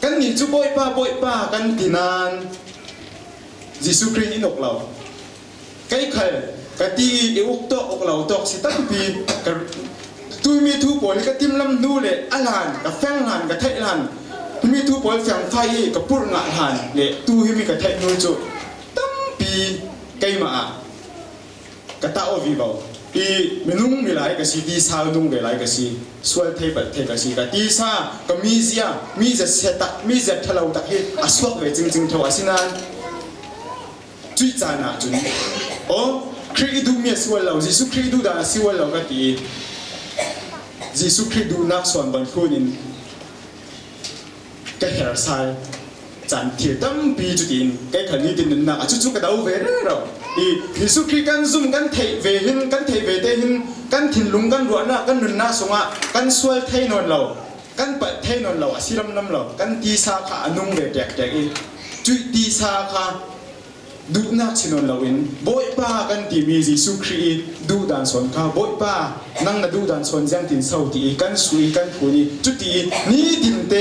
กันนี่จุบ่อยป้ากันที่นานยิสุคริสต์นกเราใครกันที่อุกตอกเราตอกสิตั้งปีกันตุยมีทุบอยกันทิมลำดูเลยอัลานกับแฟงหันกับไทยหันมีทุบอยแฝงไฟกับปุ่นงาหันเลยตุยมีกับไทยนูจุตั้งปีใครมากระตาอวิบเอามีนุ่งมีหลายกษีดีซานุ่งหลายกษีสวยเทปเทกษีกดีซาก็มีเสียมีจะเสตักมีจะทะเลาะตะเฮอสวกเลยจริงๆทว่าสินั้นจุยจานาจุนโอ้คริสต์ดูมีสวยเรายิสุคริสต์ดูดาสวยเราก็ดียิสุคริสต์ดูนักส่วนบรรทุนินก็เฮร์ไซจันทีตั้มปีจุดินก็ขันนี้ดินนักจุกระดาวเวรเรายิสุคริสต์กันซุ่มกันเทเวหินกันเทเวเตหินกันถิ่นลุงกันรัวนักกันนุนนักสงะกันสวยเทนนเรากันเปิดเทนนเราสิรำน้ำเรากันตีสาขานุ่งเวแจกจุดตีสาขาดูนักสินนเราอินบ่อยป้ากันที่มียิสุคริสต์ดูดันสนข้าบ่อยป้านั่งดูดันสนยังถิ่นเศร้าตีกันสุยกันผู้นี้จุดที่นี้ดินเต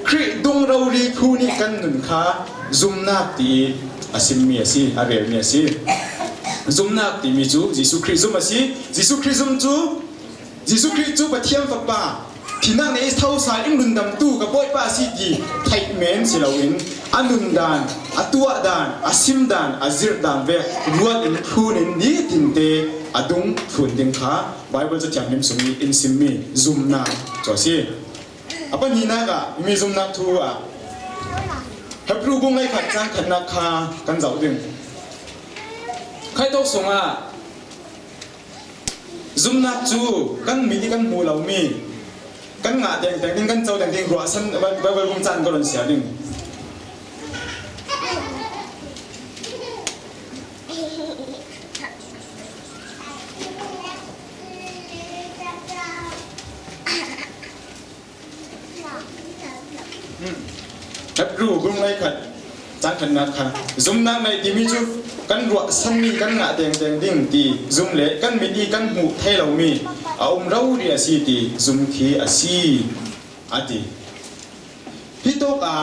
คริสต์ดงเราลีผู้นี้กันนุนข้าซุ่มนักตีอาซิมมีอาซิอาเบลมีอาซิซุ่มนักตีมีจูยิสุคริสต์ซุ่มอาซิยิสุคริสต์ซุ่มจูยิสุคริสต์จูปะเทียมฝักป้าที่นั่งในเท้าสายอิมรุนดำตู้กับบ่อยป้าสิจีไทยเมนสิเราอินอันนุนดานอัตัวดานอาซิมดานอาซิรดานเวรวดอินพูนินนี้ตินเตอดุงฝุ่นดิงขาไบเบิลจะจำนิมสมีอินซิมมีซุ่มนักจ่อสิอัปนี้นักมีซุ่มนักทัวให้ปลูกงไงขัดจางขัดนักขากันเจ้าดึงใครตกสงซุ่มนักจูกันมีกันมูเรามีกันงาแดงดิ้งกันเจ้าแดงรัวสันไว้วงจันก็หล่นเสียดิ้งให้ปลูกงไงขัดจ จังขันนักค่ะซุ่มนักในที่มีจุกันรัวสันมีกันงะแดงดิ่งตีซุ่มเละกันมีดีกันหูเทเรามีเอาเราเรียสีตีซุ่มขีอาศีอาตีพี่โตกา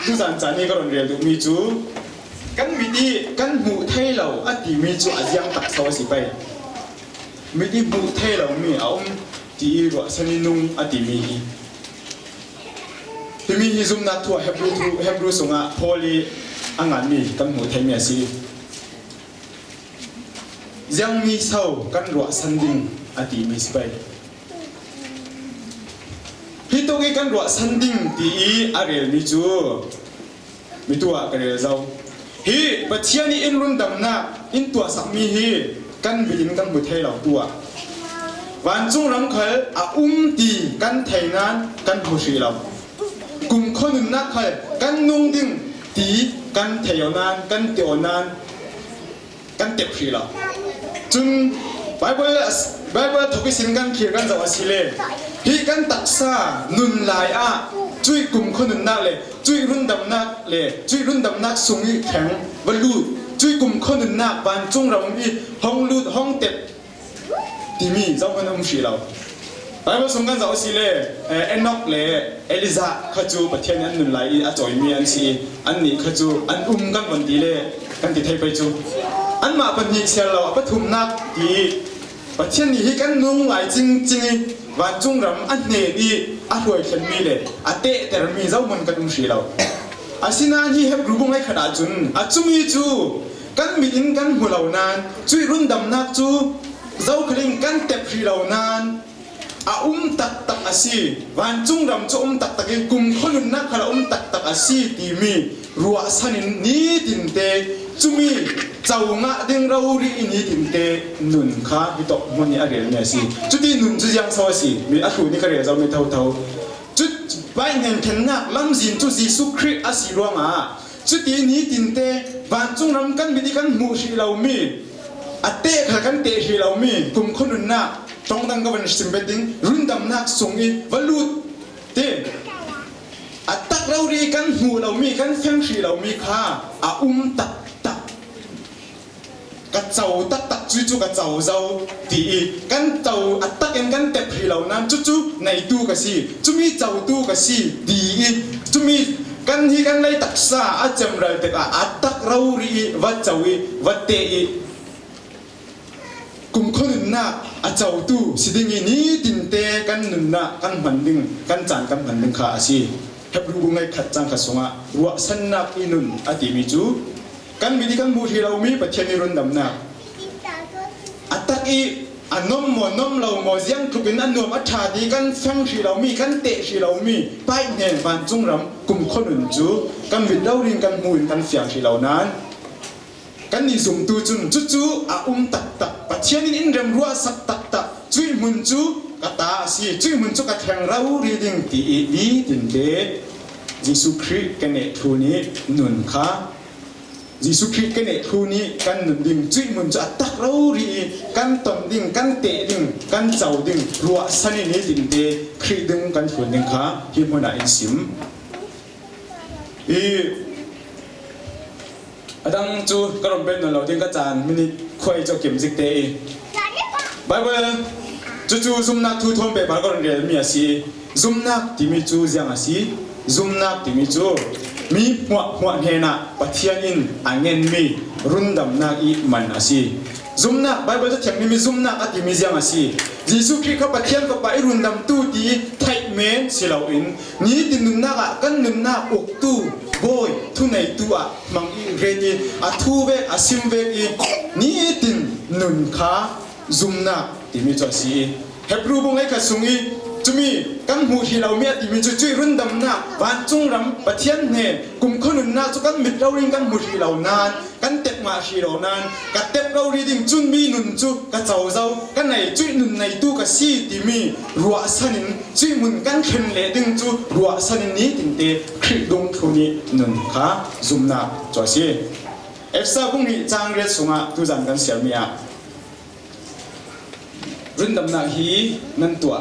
ทุกสันจานี่ก็เรียนดูมีจุกันมีดีกันหูเทเราอาตีมีจุอาจยังตักสวสิไปมีดีหูเทเรามีเอาตีรัวสันนุ่งอาตีมีที่มีซุ่มนักทั่วเฮบรูสงะพอลีอังอันมีกันหูเทมีอาศียังมีเศร้ากันรัวสันดิงอาทิมีสไปพี่ตัวกันรัวสันดิงที่อะไรมีจูมีตัวกันเจ้าฮีปัจเจียนี่อินรุนดำนักอินตัวสักมีฮีกันวินกันบุเทเหล่าตัววันจงรังเขาตีกันไทยนั้นกันผู้ชีเรากลุ่มคนนักเขากันนุ่งดิ่งตีกันไทยนั้นกันเตียวนั้นกันเต็บชีเราจึงไบเบิลทุกสิ่งกันเขียนกันจะว่าสิเลพี่กันตักษานุนลายจุยกลุ่มคนนักเลยจุยรุ่นดำนักเลยจุยรุ่นดำนักสูงแข็งบรรลุจุยกลุ่มคนนักบานจงเรามีห้องลุดห้องเต็บที่มีเจ้าคนอุ้มชีเราไบเบิลส่งกันจะว่าสิเลเอ็นนอกเลยเอลิซาขจูประเทศนั้นนุนลายจอยมีอันสีอันนี้ขจูอันกันวันดีเลยกันติดไทยไปจูอันมาเป็นหิเชียเราปฐุมนักดีประเทศนี้กันนุ่งหลายจริงวันจงรำอันเนดีอร่อยเข็มมีเลยเตะแต่มีเจ้ามันกันอุ้มชีเราสินาที่เห็บรูปงให้ขนาดจุนจุมีจูกันมีดินกันหัวเหล่านานจุยรุ่นดำนักจูเจ้าคลิงกันเต็บชีเหล่านานตักสิวันจงรำจูตักกุมคนนักขละตักสิที่มีรัวสันนี้ดินเตจุมีเจ้างะดึงเรารีนี้ดินเตนุนข้าพี่ตกมันนี่อะไรเนี่ยสิจุดที่นุนจุดยังสวสิมีอัศวินก็เรียกเราไม่เท่าจุดไปเงินแค่นักลำสินจุดยิสุคริสต์อาศิรวงจุดที่นี้ดินเตวันจงรำกันมีกันมูชีเรามีเตะขันเตะชีเรามีกลุ่มคนนักตรงนั้นก็เป็นสิ่งเป็นดิ้งรุ่นดำนักส่งอีวลุดเตะตักเราดีกันหูเรามีกันแฟงชีเรามีค่าตักกระเจ้าตักจู่กระเจ้าเจ้าตีกันเจ้าตักกันเต็บชีเรานั้นจู่ในตู้ก็สิจู่มีเจ้าตู้ก็สิดีจู่มีกันที่กันในตักษาจำไรแต่ตักเราดีวัดเจ้าวัดเตะกลุ่มคนนักเจ้าตู้สิดิ่งนี้ดินเตกันนุนนักกันมันดึงกันจานกันมันดึงข้าสิเฮบรูไงขัดจังขัดสงะรัวสันนักอินุนติมิจูกันมีที่กันบูที่เรามีประเทศนี้รุ่นดำนักตักนมหมอนมเราหมอยังทุกคนนมชาดีกันฟังที่เรามีกันเตะที่เรามีไปเนี่ยบ้านจงรำกลุ่มคนอื่นจูกันวิดเราเรียนกันมูลกันเสียงที่เรานั้นกันนี่สุ่มตูจุนจู่ตักประเทศนี้อินเดียรัวสักตักจุยมุนจูกตาสิจุยมุนจูกัแข่งเราเรียนที่ดีดินเดยิสุคริสต์กันเนี่ยทุนี้นุนข้ายิสุคริสต์กันเนี่ยทุนี้กันนุนดิ่งจุยมุนจูตักเราเรียนกันตนดิ่งกันเตะดิ่งกันเจ้าดิ่งรัวสันนี้ดินเดคริสดิ่งกันทุนดิ่งข้าที่มันได้สิมดังจูกระดมเป็นเราดิ้งกระจานมินิคอยเจ้าเก็บสิกเตะบายบายจู่ซุ่มนักทุทมเปบาร์กอนเรียมีอาศัยซุ่มนักที่มีจู่ยังอาศัยซุ่มนักที่มีจู่มีหัวเฮน่ะปัทยานินอังเงินมีรุ่นดำนักอีมันอาศัยซุ่มนักบายบายจะเทียมมีซุ่มนักที่มียังอาศัยยิสุคริสต์เขาปัทยานเขาไปรุ่นดำตู้ที่ไทยเมนสิเราอินนี่ดินุนนักกันนุนนักอกตู้บอยทุนในตัวมังอีเรนีทูเวกซิมเวกอีนี่ดินนุนข้าซุ่มนักที่มีจ่อสีเฮบรูบงไอ้กสุงีจุมีกันหูที่เราเมียที่มีจุยรุ่นดำนักวันจงรำประเทศเนี่ยกลุ่มคนอื่นน่าจะกันมิดเราเรียนกันหูที่เรานานกันเต็มมาที่เรานานกันเต็มเราเรียนจุนมีนุนจุกันเจ้ากันไหนจุยนุนในตู้กันสีที่มีรัวสันินจุยมุนกันเข็นเล่ดึงจุรัวสันินนี้ติงเตะคริดงทุนี้นุนข้าซุ่มนักจ่อสีเอฟซ่าพวกนี้จางเรียนสูงทุจันกันเสียมีรุ่นดำนักฮีนั่นตัว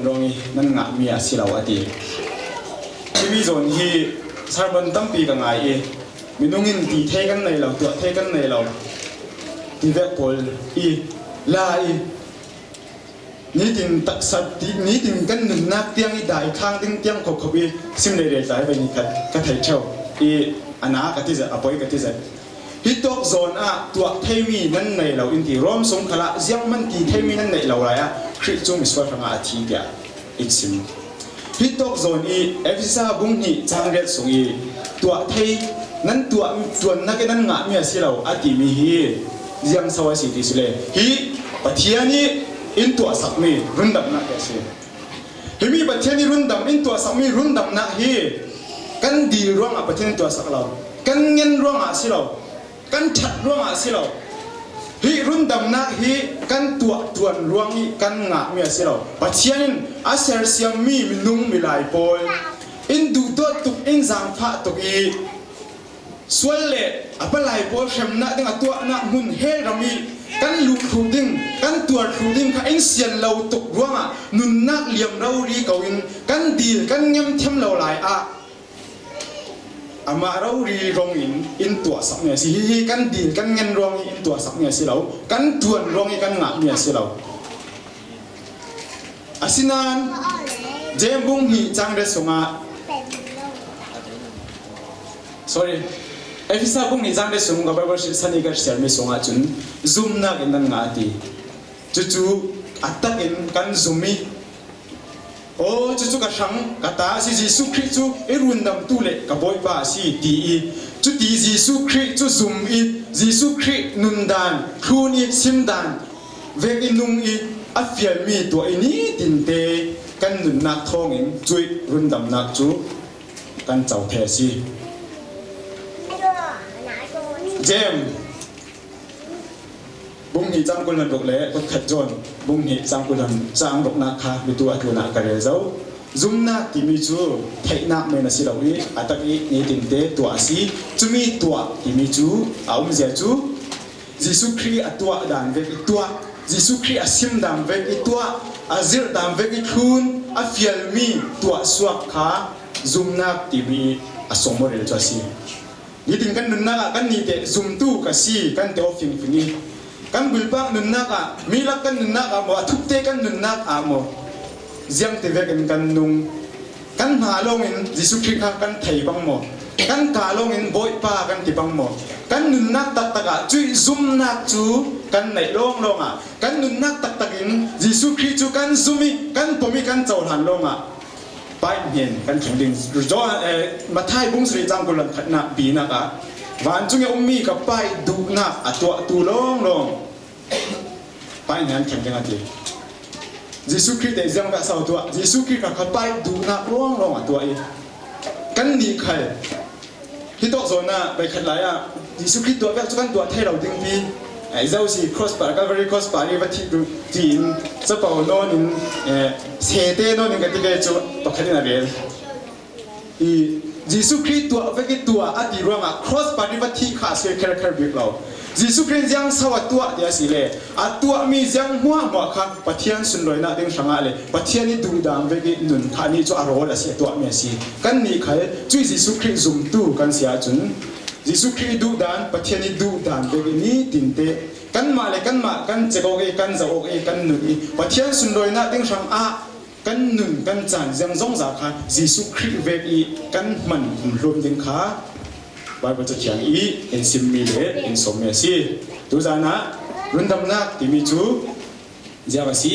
รองฮีนั่นงะมีอาศิลาวดีที่มีส่วนฮีสารบันตั้งปีกันไง มีนุ่งอินตีเทกันในเราตัวเทกันในเราตีเวกพอลอีลาอีนี่ถึงตักสัตย์นี่ถึงกันหนึ่งนักเตียงอีได้ข้างเตียงขบขบีซิมเลยเรียกใจไปนี่กันก็ไทยเช่าอีอันนั้นก็ที่จะอภัยก็ที่จะฮิตตกโซนตัวเทมีนั่นในเราอินทีรวมสงขลาเสียงมันตีเทมีนั่นในเราอะไรคริสต์มิสวาทางอาทิตย์เดียอีกสิ่งฮิตตกโซนอีเอฟซ่าบุ้งนี่จางเรียกส่งอีตัวเทนั้นตัวนักนั้นงะมีอะไรเราอาทิมีฮีเสียงสวัสดีสุดเลยฮีปะเทียนี่อินตัวสักมีรุ่นดำนักเสียฮีมีปะเทียนี่รุ่นดำอินตัวสักมีรุ่นดำนักฮีกันดีร่วงปะเทียนตัวสักเรากันเงินร่วงสิเรากันชัดร่วงสิเราฮีรุ่นดำนักฮีกันตัวร่วงฮีกันงะมีสิเราปะเทียนอาเซียเซียมีนุ่งมีลายโพลอินดูตัวตุกอินสังฟ้าตุกอีส่วนเล่อปลายโพลเข็มนักดึงตัวนักหุ่นเฮรามีกันลูกครูดิ้งกันตัวครูดิ้งข้าอินเสียนเราตกร่วงนุนนักเลี้ยงเราดีกวินกันดีกันเงียบเทียมเราหลายอามาเราดีรองอินตัวสักเนี่ยสิกันดีกันเงินรองอินตัวสักเนี่ยสิเรากันทวนรองกันหนักเนี่ยสิเราอาศินันเจมบุ้งหีจังเรศงา sorry เอฟิซาบุ้งหีจังเรศงกับเราสันนิการเสียไม่สงอาจุนซูมนักอินนั่นงาตีจู่ๆอัตตะอินกันซูมีโอ้จู่ๆกระชังกระตาสิจิสุคริจูเอรุนดำตุเล่กับบอยบ้าสิตีจู่ตีจิสุคริจู่ซูมจิสุครินุนดานครูนีซิมดานเวกินุงอัฟยามีตัวนี้ตินเตกันนุนนักทองจุยรุนดำนักจู่กันเจ้าเทสิเจมบุ้งหีจังกุลันดกเล่ก็ขัดจนบุ้งหีจังกุลันจังดกนักค่ะมีตัวนักกระเรเจ้าซุ่มนักที่มีจู่เทนักไม่น่าสิเราอีอัตตินี่ตินเตตัวสิจู่มีตัวที่มีจู่เอาไม่เสียจู่ยิสุครีอัตัวด่านเวกตัวยิสุครีอาซิมด่านเวกตัวอาซิรด่านเวกคุณอาฟิลมีตัวสวกค่ะซุ่มนักที่มีอาสมบูรณ์ตัวสินี่ถึงกันนุนนักกันนี่เตซุ่มตู้กับสิกันเตอฟิงฟิงกันบุลปังนุนนักมีลักกันนุนนักโมทุกเตกันนุนนักโมเสียงเทเวกันนุงกันหาลงอินยิสุคริกกันไทยบังโมกันกาลงอินบอยป้ากันที่บังโมกันนุนนักตักตะจุยซุ่มนักจูกันในลงกันนุนนักตักอินยิสุคริจูกันซุมิกันปมิกันเจ้าหันลงไปเห็นกันถึงดิ่งรอมาไทยบุ้งสรีจังกุลันขัดนักบีนักวันจุงยังมีกับไปดูนักตัวตูลงไปเห็นแข่งกันทียิสุคริสต์ได้ยังกับสาวตัวยิสุคริสต์กับไปดูนักลงตัวเองกันนี่ใครที่โต๊ะโซน่ะไปขัดไหลยิสุคริสต์ตัวแบบจุกันตัวไทยเราดึงปีไอ้เจ้าสิครอสปาร์ก็very cross bar นี่ว่าที่ดูจีนสปอร์โน่นเซเต้โน่นกันที่เกิดจุตกขัดนี่นะเบลยิสุคริสต์ตัวเวกิตัวอดีตร่วงcross bar นี่ว่าที่ขาเสียแค่บิกเรายิสุคริสต์ยังสวัสดิ์ตัวเดียสิเลยตัวมียังหัวค่ะปะเทียนสุนเลยนะเด้งสังอะไรปะเทียนนี่ดูดังเวกินุนท่านี่จะอารมณ์ละเสียตัวเมียสิกันนี่ใครจุยยิสุคริสต์ซุ่มตู้กันเสียจุนยิสุคริสต์ดูดันปะเทียนนี่ดูดันเวกินี่ตินเตกันมาเลยกันเจ้าโอกันจะโอกันนุนปะเทียนสุนเลยนะเด้งสังกันนุนกันจันยังจงจากค่ะยิสุคริสต์เวกิกันมันรวมดึงขาบาร์บจะเขียนอินซิมมิเลอินสมเมซีดูจานะรุ่นดำนักที่มีจูเจ้าสิ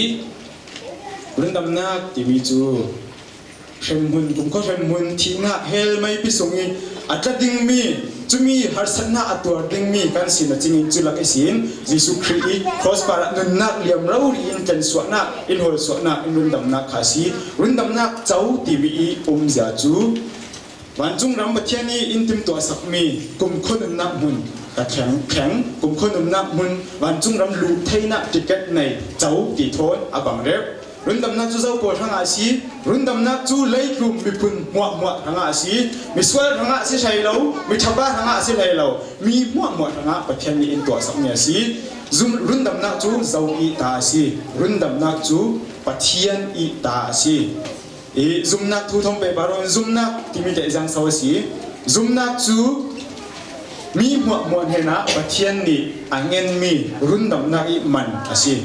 รุ่นดำนักที่มีจูเข็มหุ่นกุมก็เข็มหุ่นที่นักเฮลไม่พิสงีอัตดิ่งมีจุมีฮาร์สันนาอัตัวดิ่งมีกันสินะจริงจุลักสินยิสุคริสต์ครอสปาร์นุ่นนักเลี้ยงเราอินกันสวนักอินโฮลสวนักอินรุ่นดำนักขาสีรุ่นดำนักเจ้าที่มีเจ้าจูวันจุงรำบัดเทียนี่อินทิมตัวสักมีกุมคนนักมุนแต่แข็งกุมคนนักมุนวันจุงรำลูเทนักติเกตในเจ้าตีโทนอาบังเร็วรุ่นดำนักจูเจ้าปวดทั้งอาชีรุ่นดำนักจูเลี้ยกลุ่มมีปุ่นหมวดทั้งอาชีมีสวยทั้งอาชีใช่เรามีชาวบ้านทั้งอาชีใช่เรามีหมวดทั้งอาบัดเทียนี่อินตัวสักมีอาชีรุ่นดำนักจูเจ้าอีตาอาชีรุ่นดำนักจูบัดเทียนอีตาอาชีซุ่มนักทุทมไปบารอนซุ่มนักที่มีแต่ยังสาวสีซุ่มนักจู มีหัวมวนเฮนะปะเทียนนี่อันเงินมีรุ่นดำนักอีมันอาศัย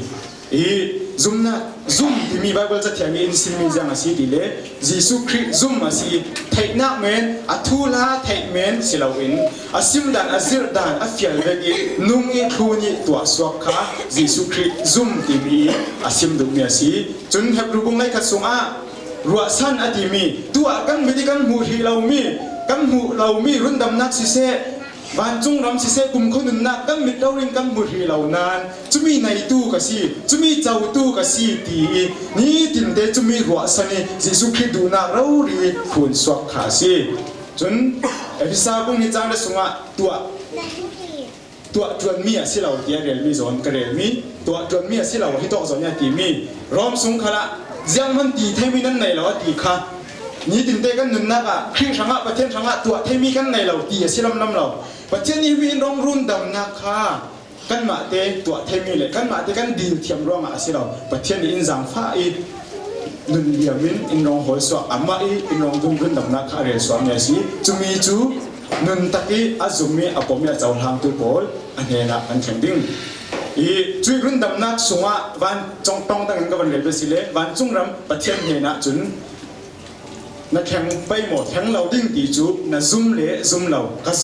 ซุ่มนะซุ่มที่มีไบเบิลจะเทียงอินซิมีจังอาศัยดีเลยยิสุคริสต์ซุ่มอาศัยไทยนักเมนอัทุลาไทยเมนสิลาวินอาซิมดันอาซิรดันอาฟิลเวกินุ่งอีทูนี่ตัวสวกขายิสุคริสต์ซุ่มที่มีอาซิมดุมีอาศัยจนเห็บรูปงไลคัดสงอารัวสันอดีมีตัวกันไม่ได้กันหูที่เรามีกันหูเรามีรุ่นดำนักสิเซบ้านจงรำสิเสกุมคนนึงนักกันมิดเราเริงกันบุรีเหล่านั้นจะมีในตู้ก็สิจะมีเจ้าตู้ก็สิตีนี่ตินเดจะมีหัวสันยิสุคริสต์ดูนักเราดีคุณสวกขาสิจนพิซาบุ้งนี่จังได้สงะตัวจวนมีสิเราเดียเรลมีจอนกระเรลมีตัวจวนมีสิเราที่ต้องจอนเนี่ยตีมีรอมสงขละยังมันตีเทมีนั่นในเราตีค่ะนี่ตินเตกันนุนนักอ่ะครึ่งช่างประเทศช่างตัวเทมีกันในเราตีสิลำน้ำเราประเทศนี้มีร้องรุ่นดำนักค่ะกันมาเตตัวเทมีเลยกันมาเตกันดีเทียมร้องอ่ะสิเราประเทศนี้อินจังฟ้าอีนุนเดียมินอินร้องหัวสวะอามาอีอินร้องรุ่นดำนักค่ะเรื่องสวะเนี่ยสิจุมีจูนุนตะกี้อาจุมีอาปมีอาเจ้าทางตัวบอลอันนี้นะอันแข็งดิ้งจุยรุ่นดำนักสงะวันจงต้องตั้งกันวันเรียนไปสิเลยวันจงรำประเทศนี้นะจุนนักแข่งไปหมดแข่งเราดิ้งตีจูนักซุ่มเละซุ่มเรา